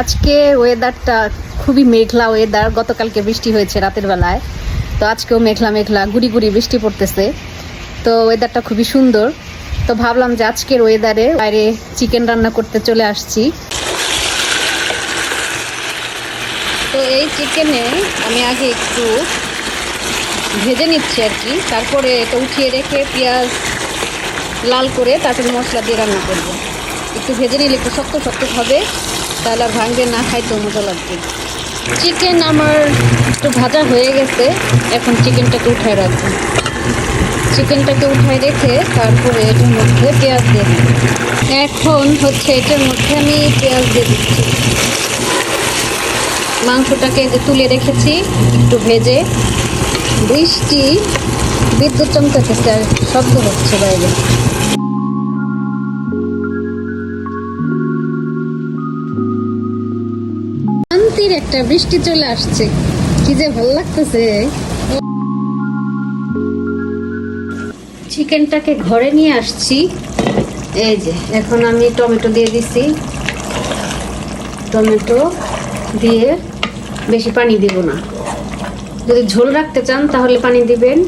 আজকে ওয়েদারটা খুবই মেঘলা ওয়েদার। গতকালকে বৃষ্টি হয়েছে রাতের বেলায়, তো আজকেও মেঘলা মেঘলা গুড়ি গুড়ি বৃষ্টি পড়তেছে। তো ওয়েদারটা খুবই সুন্দর। তো ভাবলাম যে আজকের ওয়েদারে বাইরে চিকেন রান্না করতে চলে আসছি। তো এই চিকেনে আমি আগে একটু ভেজে নিচ্ছি আর কি, তারপরে এটা উঠিয়ে রেখে পেঁয়াজ লাল করে তারপরে মশলা দিয়ে রান্না করব। একটু ভেজে নিলে একটু শক্ত শক্ত হবে, তাহলে আর ভাঙবে না, খাইতেও মজা লাগবে। চিকেন আমার একটু ভাজা হয়ে গেছে, এখন চিকেনটাকে উঠায় রাখবো। চিকেনটাকে উঠায় রেখে তারপরে এটার মধ্যে পেঁয়াজ দিয়ে দিই। এখন হচ্ছে এটার মধ্যে আমি পেঁয়াজ দিয়ে দিচ্ছি। মাংসটাকে যে তুলে রেখেছি একটু ভেজে। বৃষ্টি, বিদ্যুৎ চমকাতেছে আর শব্দ হচ্ছে বাইরে। শান্তির একটা বৃষ্টি চলে আসছে, কি যে ভালো লাগতেছে। চিকেনটাকে ঘরে নিয়ে আসছি। এই যে এখন আমি টমেটো দিয়ে দিছি। টমেটো দিয়ে বেশি পানি দিব না, যদি ঝোল রাখতে চান তাহলে পানি দিবেন।